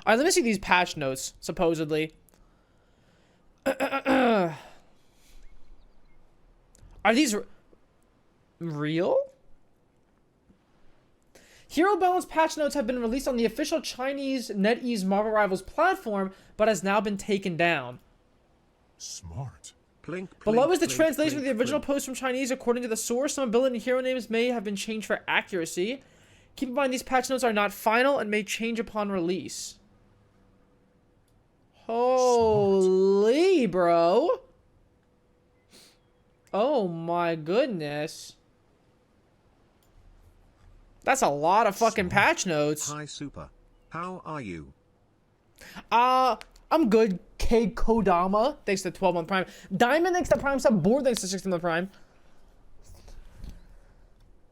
Alright, let me see these patch notes, supposedly. Are these real? Hero Balance patch notes have been released on the official Chinese NetEase Marvel Rivals platform, but has now been taken down. Smart. Below is the translation of the original post from Chinese. According to the source, some ability and hero names may have been changed for accuracy. Keep in mind these patch notes are not final and may change upon release. Holy, bro. Oh my goodness. That's a lot of fucking patch notes. Hi, Super. How are you? I'm good. K Kodama, thanks to 12-month Prime. Diamond, thanks to Prime sub. Board, thanks to 6-month Prime.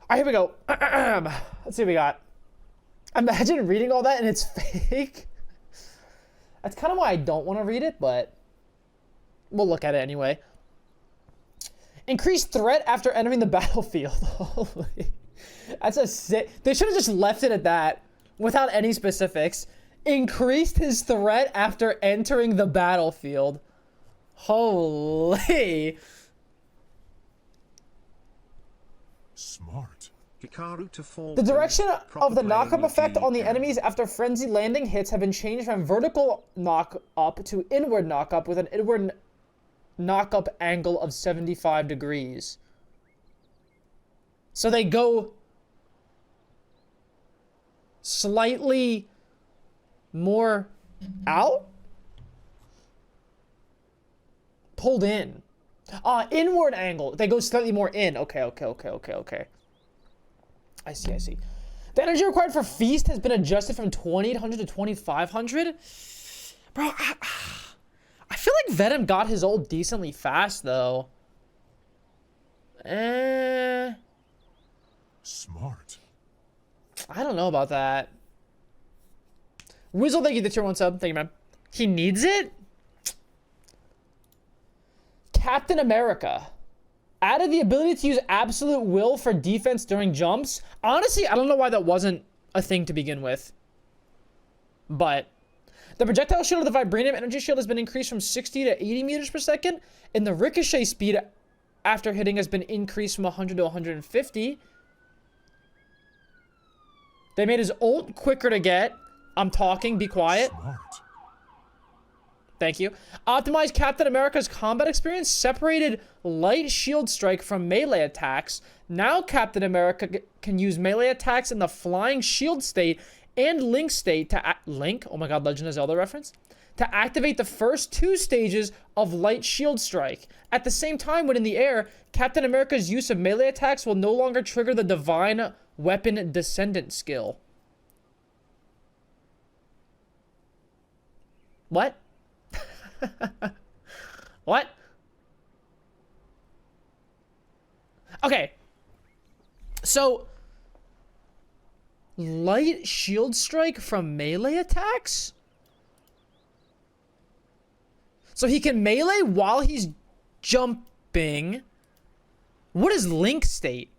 Alright, here we go. Let's see what we got. Imagine reading all that and it's fake. That's kind of why I don't want to read it, but we'll look at it anyway. Increased threat after entering the battlefield. Holy. That's a sick. They should have just left it at that without any specifics. Increased his threat after entering the battlefield. Holy. Smart. The direction of the knock-up effect on the enemies after frenzy landing hits have been changed from vertical knock-up to inward knock-up with an inward knock-up angle of 75 degrees. So they go slightly more out? Pulled in. Inward angle. They go slightly more in. Okay. I see. The energy required for Feast has been adjusted from 2800 to 2500. Bro, I feel like Venom got his ult decently fast, though. Smart. I don't know about that. Wizzle, thank you, the tier 1 sub. Thank you, man. He needs it? Captain America added the ability to use absolute will for defense during jumps. Honestly, I don't know why that wasn't a thing to begin with. But the projectile shield of the Vibranium energy shield has been increased from 60 to 80 meters per second, and the ricochet speed after hitting has been increased from 100 to 150. They made his ult quicker to get. I'm talking, be quiet. Smart. Thank you. Optimized Captain America's combat experience, separated light shield strike from melee attacks. Now Captain America can use melee attacks in the flying shield state and link state to link. Oh my god, Legend of Zelda reference. To activate the first 2 stages of light shield strike. At the same time, when in the air, Captain America's use of melee attacks will no longer trigger the divine weapon descendant skill. What? What? Okay. So, light shield strike from melee attacks? So he can melee while he's jumping. What is link state?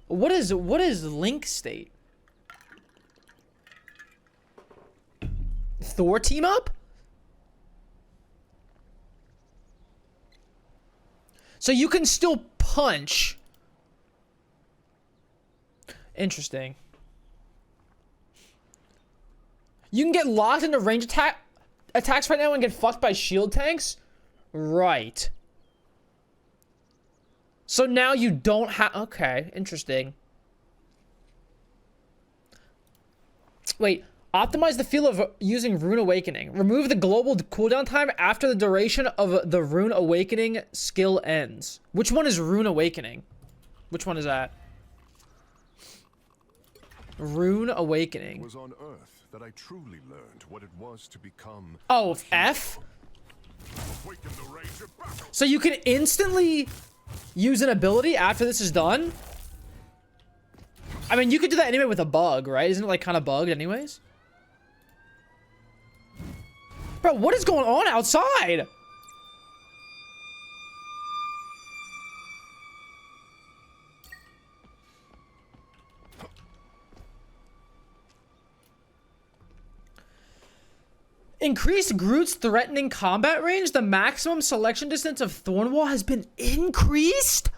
What is link state? Thor team up? So you can still punch. Interesting. You can get locked into range attacks right now and get fucked by shield tanks? Right. So now you don't have... Okay, interesting. Wait. Optimize the feel of using Rune Awakening. Remove the global cooldown time after the duration of the Rune Awakening skill ends. Which one is Rune Awakening? Which one is that? Rune Awakening. It was on Earth that I truly learned what it was to become. Oh, F? So you can instantly use an ability after this is done? I mean, you could do that anyway with a bug, right? Isn't it like kind of bugged anyways? Bro, what is going on outside? Increased Groot's threatening combat range. The maximum selection distance of Thornwall has been increased?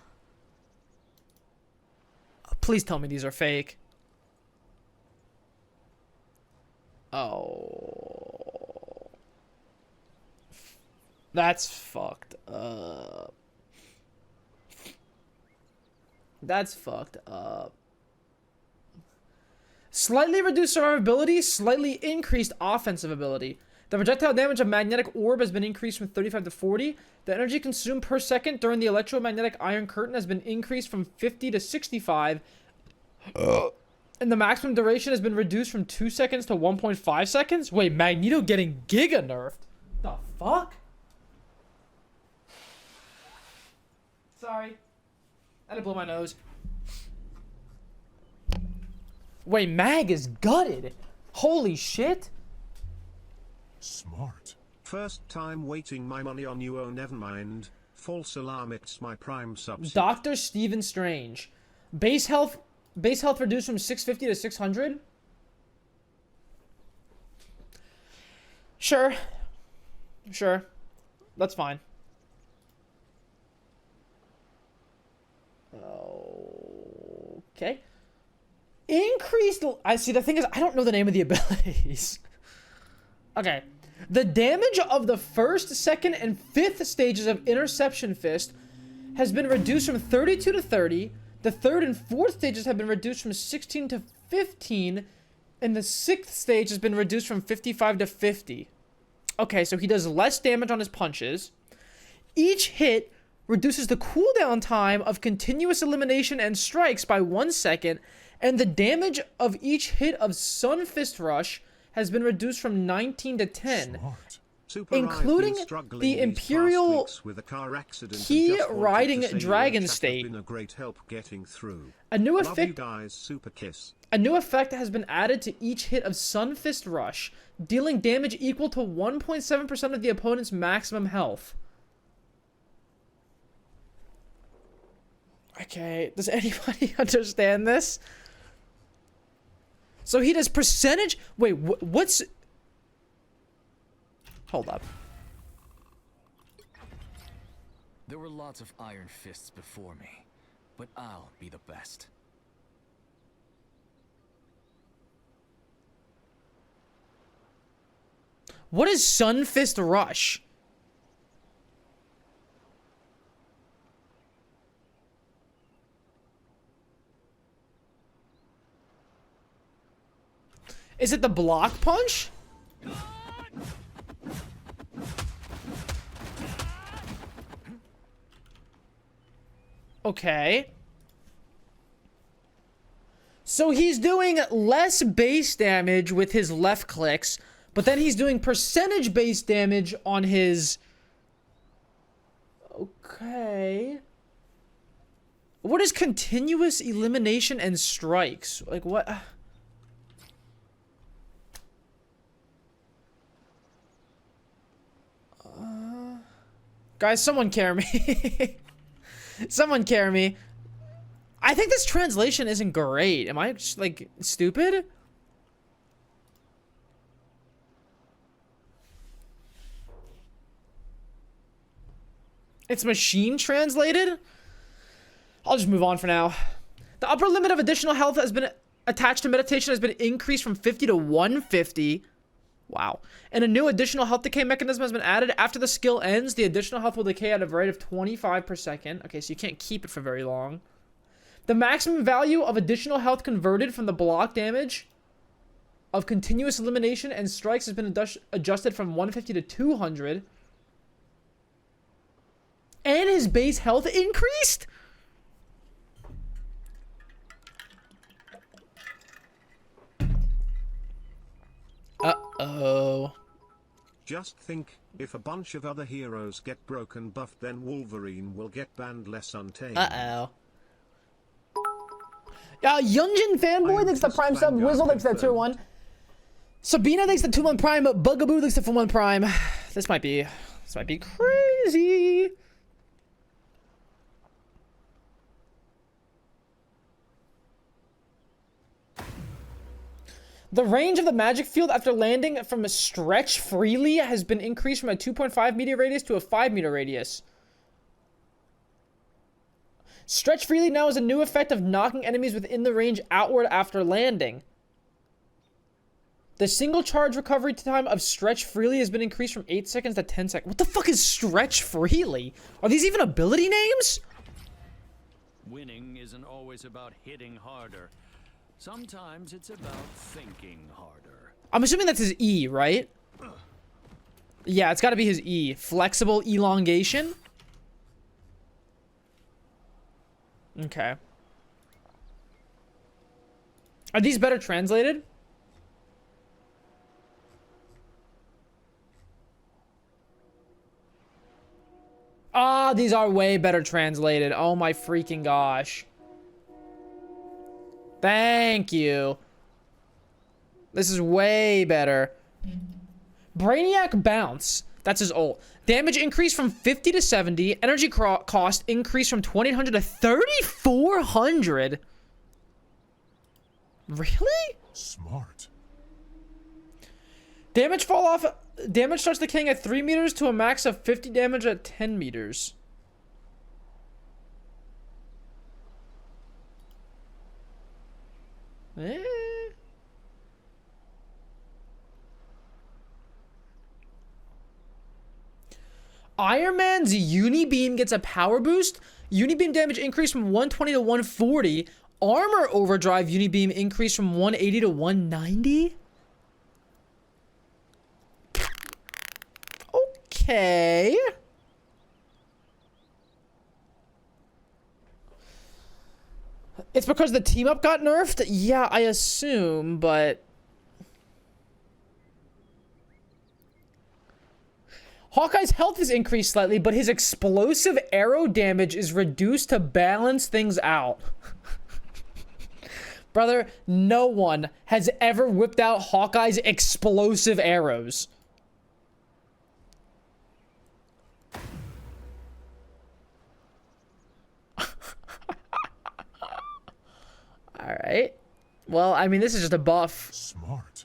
Please tell me these are fake. Oh. That's fucked up. That's fucked up. Slightly reduced survivability, slightly increased offensive ability. The projectile damage of magnetic orb has been increased from 35 to 40. The energy consumed per second during the electromagnetic iron curtain has been increased from 50 to 65. And the maximum duration has been reduced from 2 seconds to 1.5 seconds? Wait, Magneto getting giga nerfed? The fuck? Sorry. I had to blow my nose. Wait, Mag is gutted. Holy shit. Smart. First time waiting my money on you, oh never mind. False alarm, it's my prime subset. Dr. Stephen Strange. Base health reduced from 650 to 600? Sure. Sure. That's fine. Okay. Increased... I see, the thing is, I don't know the name of the abilities. Okay. The damage of the first, second, and fifth stages of Interception Fist has been reduced from 32 to 30. The third and fourth stages have been reduced from 16 to 15. And the sixth stage has been reduced from 55 to 50. Okay, so he does less damage on his punches. Each hit reduces the cooldown time of continuous elimination and strikes by 1 second. And the damage of each hit of Sun Fist Rush has been reduced from 19 to 10. Smart. Including the Imperial Key Riding Dragon State. A great help getting through. A new Love effect. you guys, super kiss. A new effect has been added to each hit of Sun Fist Rush, dealing damage equal to 1.7% of the opponent's maximum health. Okay, does anybody understand this? So he does percentage... Wait, what's... Hold up. There were lots of iron fists before me, but I'll be the best. What is Sun Fist Rush? Is it the block punch? Okay. So he's doing less base damage with his left clicks, but then he's doing percentage base damage on his... Okay. What is continuous elimination and strikes? Like, what? Guys, someone care me. Someone care me. I think this translation isn't great. Am I just, like, stupid? It's machine translated? I'll just move on for now. The upper limit of additional health has been attached to meditation has been increased from 50 to 150. Wow. And a new additional health decay mechanism has been added. After the skill ends, the additional health will decay at a rate of 25 per second. Okay, so you can't keep it for very long. The maximum value of additional health converted from the block damage of continuous elimination and strikes has been adjusted from 150 to 200. And his base health increased? Uh-oh. Just think, if a bunch of other heroes get broken buffed, then Wolverine will get banned less untamed. Uh-oh. Yunjin Fanboy thanks the Prime sub. Wizzle thanks that tier 1. Sabina thanks the 2-month Prime. Bugaboo thanks the 4-month Prime. This might be crazy. The range of the magic field after landing from a stretch freely has been increased from a 2.5 meter radius to a 5 meter radius. Stretch freely now is a new effect of knocking enemies within the range outward after landing. The single charge recovery time of stretch freely has been increased from 8 seconds to 10 seconds. What the fuck is stretch freely? Are these even ability names? Winning isn't always about hitting harder. Sometimes it's about thinking harder. I'm assuming that's his E, right? Yeah, it's got to be his E. Flexible elongation. Okay. Are these better translated? Ah, these are way better translated. Oh my freaking gosh. Thank you. This is way better. Brainiac Bounce. That's his ult. Damage increase from 50 to 70. Energy cost increase from 2,800 to 3,400. Really? Smart. Damage fall off. Damage starts decaying at 3 meters to a max of 50 damage at 10 meters. Eh. Iron Man's Unibeam gets a power boost. Unibeam damage increase from 120 to 140. Armor Overdrive Unibeam increase from 180 to 190. Okay. It's because the team up got nerfed? Yeah, I assume, but... Hawkeye's health is increased slightly, but his explosive arrow damage is reduced to balance things out. Brother, no one has ever whipped out Hawkeye's explosive arrows. Alright. Well, I mean, this is just a buff. Smart.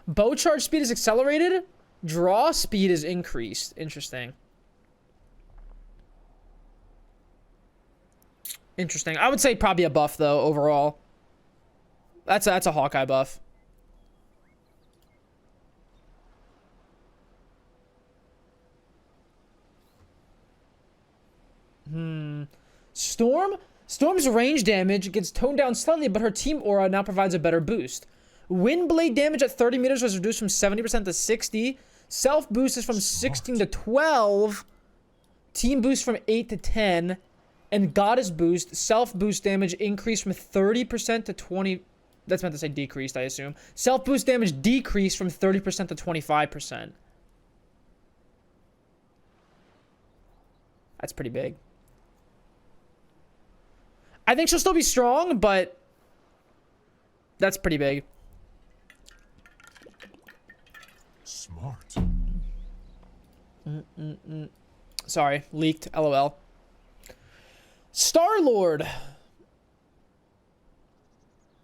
Bow charge speed is accelerated. Draw speed is increased. Interesting. Interesting. I would say probably a buff, though, overall. That's a Hawkeye buff. Storm? Storm's range damage gets toned down slightly, but her team aura now provides a better boost. Wind blade damage at 30 meters was reduced from 70% to 60. Self boost is from 16 to 12. Team boost from 8 to 10. And goddess boost, self boost damage increased from 30% to 20. That's meant to say decreased, I assume. Self boost damage decreased from 30% to 25%. That's pretty big. I think she'll still be strong, but that's pretty big. Smart. Sorry, leaked. LOL. Star-Lord.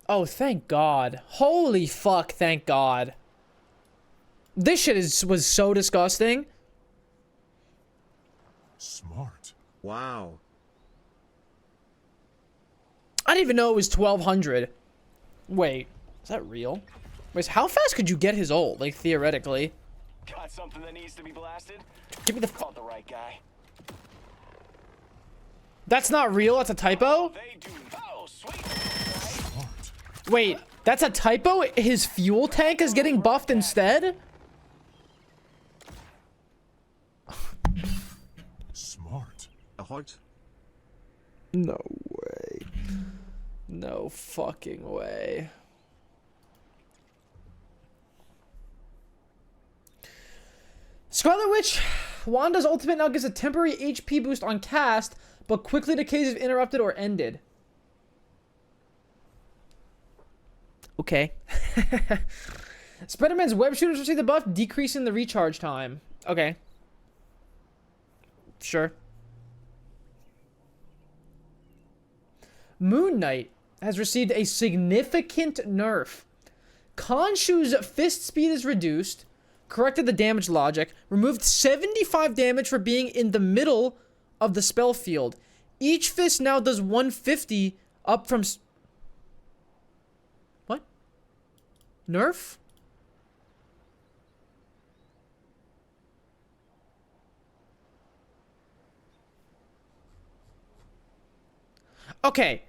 Oh, thank God. Holy fuck, thank God. This shit was so disgusting. Smart. Wow. I didn't even know it was 1,200. Wait, is that real? Wait, so how fast could you get his ult? Like, theoretically. Got something that needs to be blasted? Give me the... Called the right guy. That's not real, that's a typo? They do. Oh, sweet. Smart. Wait, that's a typo? His fuel tank is getting buffed instead? Smart. A hot. No way. No fucking way. Scarlet Witch, Wanda's ultimate now gives a temporary HP boost on cast, but quickly decays if interrupted or ended. Okay. Spider-Man's web shooters receive the buff, decreasing the recharge time. Okay. Sure. Moon Knight. has received a significant nerf. Khonshu's fist speed is reduced, corrected the damage logic, removed 75 damage for being in the middle of the spell field. Each fist now does 150 up from... What? Nerf? Okay.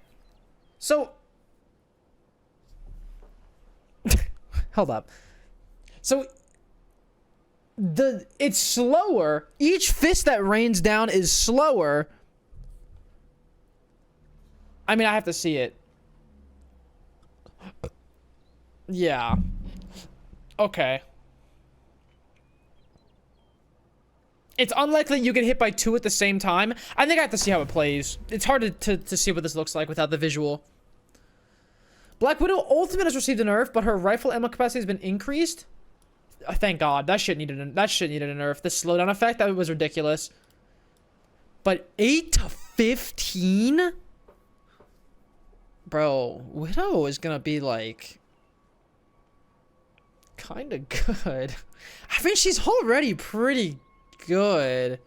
So... Hold up. So... It's slower. Each fist that rains down is slower. I mean, I have to see it. Yeah. Okay. It's unlikely you get hit by 2 at the same time. I think I have to see how it plays. It's hard to see what this looks like without the visual. Black Widow Ultimate has received a nerf, but her rifle ammo capacity has been increased. Thank God. That shit needed a nerf. The slowdown effect, that was ridiculous. But 8 to 15? Bro, Widow is gonna be like... kinda good. I mean, she's already pretty good.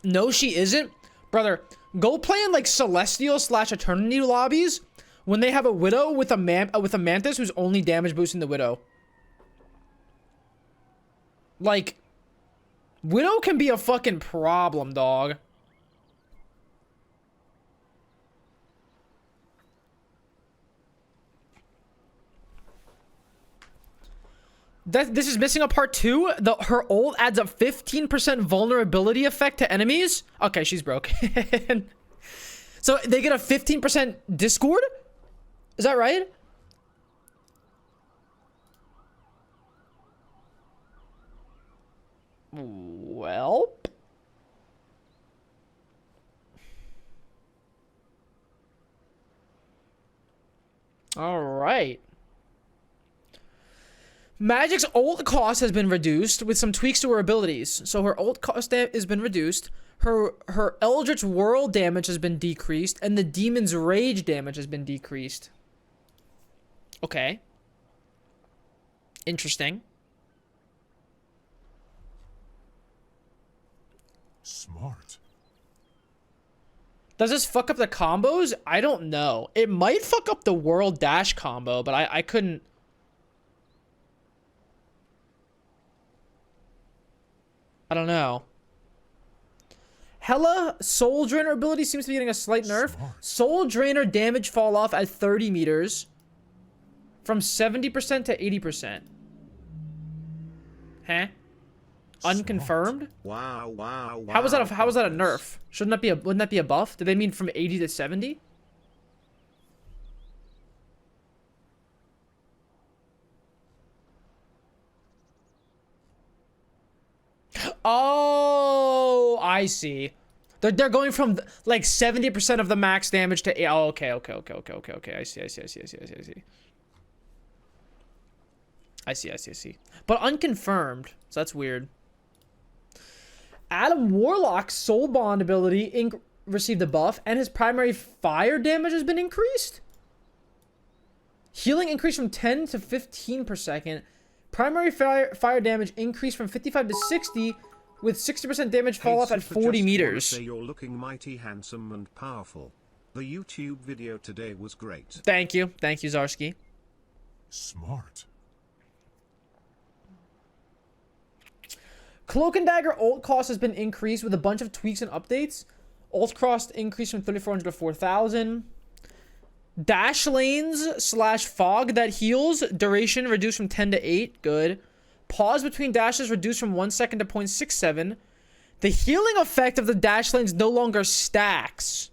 No, she isn't. Brother, go play in like Celestial / Eternity lobbies when they have a Widow with a Mantis who's only damage boosting the Widow. Like, Widow can be a fucking problem, dog. This is missing a part 2. Her ult adds a 15% vulnerability effect to enemies. Okay, she's broken. So they get a 15% discord? Is that right? Well. All right. Magik's ult cost has been reduced with some tweaks to her abilities. So her ult cost has been reduced. Her Eldritch Whirl damage has been decreased. And the Demon's Rage damage has been decreased. Okay. Interesting. Smart. Does this fuck up the combos? I don't know. It might fuck up the Whirl Dash combo, but I couldn't... I don't know. Hela Soul Drainer ability seems to be getting a slight nerf. Smart. Soul Drainer damage fall off at 30 meters from 70% to 80%. Huh? Unconfirmed? Wow. How was that a nerf? Wouldn't that be a buff? Did they mean from 80 to 70? Oh, I see. They're going from like 70% of the max damage to... Oh, okay. I see. But unconfirmed, so that's weird. Adam Warlock's Soul Bond ability received a buff, and his primary fire damage has been increased. Healing increased from 10 to 15 per second. Primary fire damage increased from 55 to 60, with 60% damage fall off at 40 meters. Say you're looking mighty handsome and powerful. The YouTube video today was great. Thank you, Zarski. Smart. Cloak and Dagger ult cost has been increased with a bunch of tweaks and updates. Ult cost increased from 3,400 to 4,000. Dash lanes / fog that heals duration reduced from 10 to 8. Good. Pause between dashes reduced from 1 second to 0.67. The healing effect of the dash lanes no longer stacks.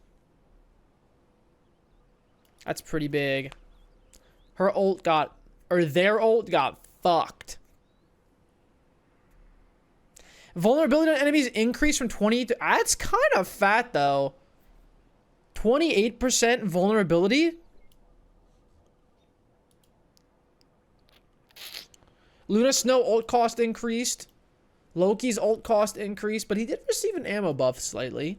That's pretty big. Their ult got fucked. Vulnerability on enemies increased from 20 to... That's kind of fat, though. 28% vulnerability? Luna Snow ult cost increased. Loki's ult cost increased, but he did receive an ammo buff slightly.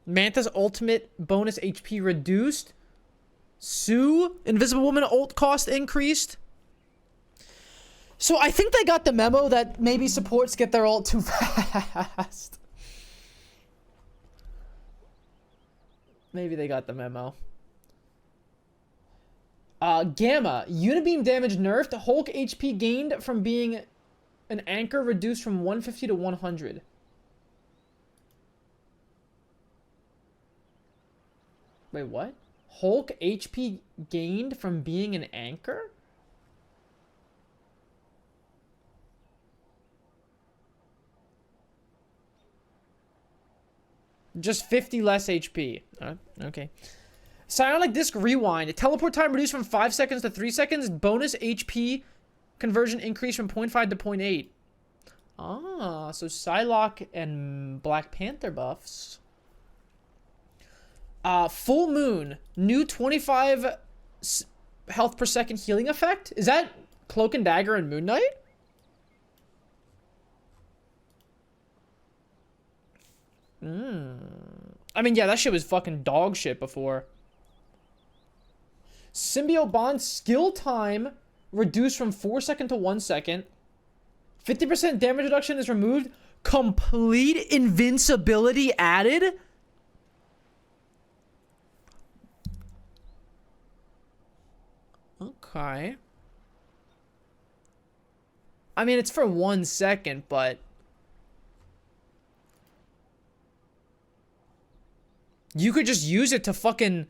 Manta's ultimate bonus HP reduced. Sue, Invisible Woman ult cost increased. So I think they got the memo that maybe supports get their ult too fast. Maybe they got the memo. Gamma, Unibeam damage nerfed. Hulk HP gained from being an anchor reduced from 150 to 100. Wait, what? Hulk HP gained from being an anchor? Just 50 less HP. Okay. Psionic Disc Rewind. Teleport time reduced from 5 seconds to 3 seconds. Bonus HP conversion increased from 0.5 to 0.8. Ah, so Psylocke and Black Panther buffs. Full Moon. New 25 health per second healing effect. Is that Cloak and Dagger and Moon Knight? I mean, yeah, that shit was fucking dog shit before. Symbiote Bond skill time reduced from 4 seconds to 1 second. 50% damage reduction is removed. Complete invincibility added. Okay. I mean, it's for 1 second, but you could just use it to fucking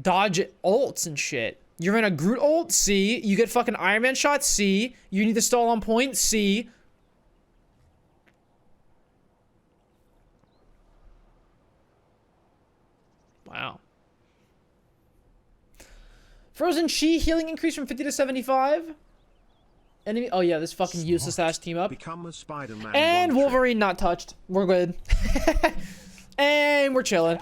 dodge ults and shit. You're in a Groot ult, C. You get fucking Iron Man shot, C. You need to stall on point, C. Wow. Frozen Chi healing increase from 50 to 75. Enemy. Oh yeah, this fucking useless ass team up. Become a Spider-Man And one Wolverine not touched. We're good. And we're chilling.